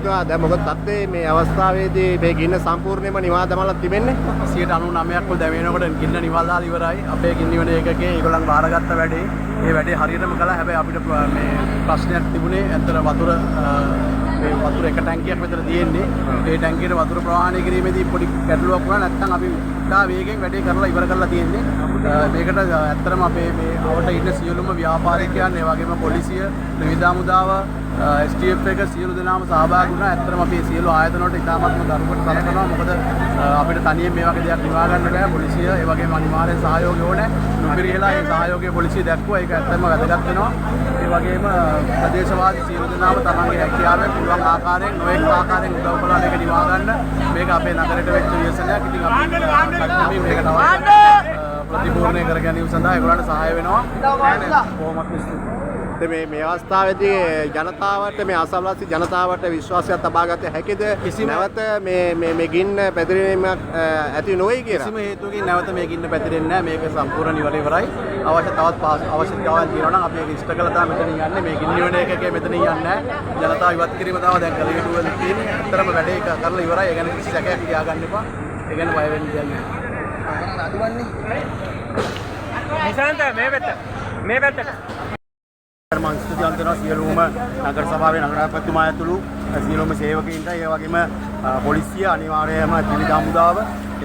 Betul දැන් මොකද තත්ත්වයේ මේ අවස්ථාවේදී මේ ගින්න සම්පූර්ණයෙන්ම නිවා දමලා තිබෙන්නේ 99%ක් වල දැන් වෙනකොට ගින්න නිවා දාලා ඉවරයි. අපේ ගින්න නිවන එකකේ ඒගොල්ලන් බාරගත්ත වැඩේ. මේ වැඩේ හරියටම කළා. හැබැයි අපිට මේ ප්‍රශ්නයක් තිබුණේ ඇත්තට වතුර මේ වතුර එක ටැංකියක් විතර තියෙන්නේ. ඒ ටැංකියට වතුර ප්‍රවාහනය කිරීමේදී පොඩි ගැටලුවක් වුණා. නැත්නම් අපි ඉතා වේගෙන් වැඩේ කරලා ඉවර කරලා තියෙන්නේ. මේකට ඇත්තටම අපේ මේ අවට ඉන්න සියලුම ව්‍යාපාරිකයන් ඒ වගේම පොලිසිය, ත්‍රිවිධ හමුදාව, STF එක සියලු දෙනාම සහභාගී වුණා. ඇත්තටම අපි සියලු ආයතන වලට ඉතාමත්ම දරුවට සලකනවා. මොකද අපිට තනියෙන් මේ වගේ දෙයක් නිවා ගන්න බෑ. පොලිසිය ඒ වගේම අනිවාර්යෙන් සහයෝගය ඕනේ. නොපිරිහෙලා ඒ සහයෝගය පොලිසිය දැක්වුවා. ඒක ඇත්තම වැදගත් වෙනවා. ඒ වගේම ප්‍රදේශවාසී සියලු දෙනාම තමන්ගේ හැකියාවෙන් පුළුවන් ආකාරයෙන් නොඑක ආකාරයෙන් උදව් කළා මේක නිවා ගන්න. මේක අපේ නගරයට වෙච්ච ව්‍යසනයක්. ඉතින් අපි කට්ටිය මේක තව ප්‍රතිපූර්ණය කර ගැනීම සඳහා ඒගොල්ලන්ට සහාය වෙනවා. කොහොමත් මේ අවස්ථාවේදී ජනතාවට මේ අසල්වාසී ජනතාවට විශ්වාසයක් තබාගත හැකිද? නැවත මේ ගින්න පැතිරීමක් ඇති නොවේ කියලා. කිසිම හේතුවකින් නැවත මේ ගින්න පැතිරෙන්නේ නැහැ. මේක සම්පූර්ණ ඉවරයි. අවශ්‍යතාවත් අවශ්‍යතාවයන් තියෙනවා නම් අපි ඒක ඉෂ්ට කළා තමයි මෙතන යන්නේ. මේ ගින්න නිවන එකකේ මෙතන යන්නේ නැහැ. ජනතාව ඉවත් කිරීම තමයි දැන් කළ යුතු වෙන්නේ. ඇත්තටම වැඩේ කරලා ඉවරයි. ඒ ගැන කිසි සැකයක් තියාගන්න එපා. ඒ ගැන බය වෙන්න දෙයක් නැහැ. නිශාන්ත මේ පැත්ත. මේ පැත්තට. මම ස්තුතිවන්ත වෙනවා සියලුම නගර සභාවේ නගරාධිපතිතුමා ඇතුළු සියලුම සේවකයින්ට ඒ වගේම පොලිසිය අනිවාර්යයෙන්ම ත්‍රිවිධ හමුදාව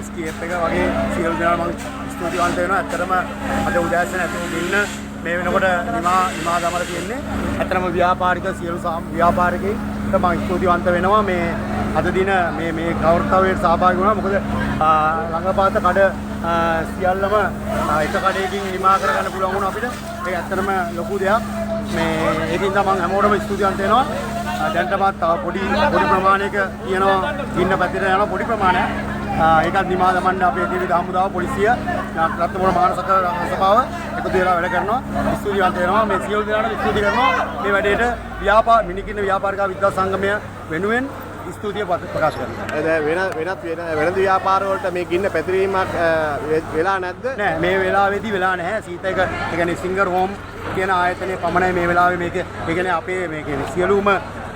SKF එක වගේ සියලු දෙනා මම ස්තුතිවන්ත වෙනවා. ඇත්තටම අද උදෑසන ඇතුළු ඉන්න මේ වෙනකොට නිමා දමලා තියෙන්නේ. ඇත්තටම ව්‍යාපාරික සියලු ව්‍යාපාරිකයින්ට මම ස්තුතිවන්ත වෙනවා මේ අද දින මේ කවර්තවයට සහභාගී වුණා. මොකද ළඟපාත කඩ සියල්ලම එක කඩේකින් නිමා කරගන්න පුළුවන් වුණා අපිට. ඒක ඇත්තටම ලොකු දෙයක්. ඒකින්ද මම හැමෝටම ස්තුතිවන්ත වෙනවා. දැන්ටමත් පොඩි ප්‍රමාණයක තියෙනවා ගින්න පැතිර යන පොඩි ප්‍රමාණයක්. ඒකත් නිමා දමන්න අපේ ත්‍රිවිධ හමුදාව පොලිසිය රත්නපුර මානසික සභාව එකතු වෙලා වැඩ කරනවා. ස්තුතිවන්ත වෙනවා. මේ සියලු දෙනාට ස්තුති කරනවා. මේ වැඩේට මිනිකින්න ව්‍යාපාරික විද්‍යා සංගමය වෙනුවෙන් ස්තුතිය ප්‍රකාශ කරනවා. වෙනත් ව්‍යාපාර වලට මේ ගින්න පැතිරීමක් වෙලා නැද්ද? නෑ මේ වෙලාවේදී වෙලා නැහැ. සීත එක ඒ කියන්නේ සිංගර් හෝම් කියන ආයතනයේ පමණයි මේ වෙලාවේ මේක ඒ කියන්නේ අපේ මේ කියන්නේ සියලුම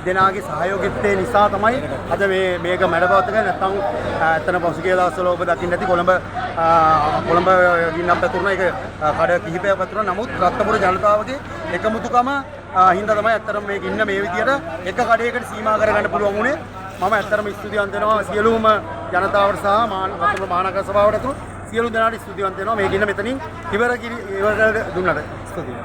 දෙනාගේ සහයෝගිත්වය නිසා තමයි අද මේක මැඩපවත්ත ගන්නේ. නැත්නම් ඇත්තන පසුගිය දවස්වල ඔබ දකින්න ඇති කොළඹ ගින්නක් පැතුරුණා. ඒක කඩ කිහිපයක් පැතුරුණා. නමුත් රත්නපුර ජනතාවගේ එකමුතුකම හින්දා තමයි ඇත්තටම මේ ගින්න මේ විදියට එක කඩේකට සීමා කරගන්න පුළුවන් වුණේ. මම ඇත්තටම ස්තුතිවන්ත වෙනවා සියලුම ජනතාවට සහ රත්නපුර මහනගර සභාවට ඇතුළු සියලු දෙනාට ස්තුතිවන්ත වෙනවා මේ ගින්න මෙතනින් ඉවර දුන්නට. ස්තුතියි.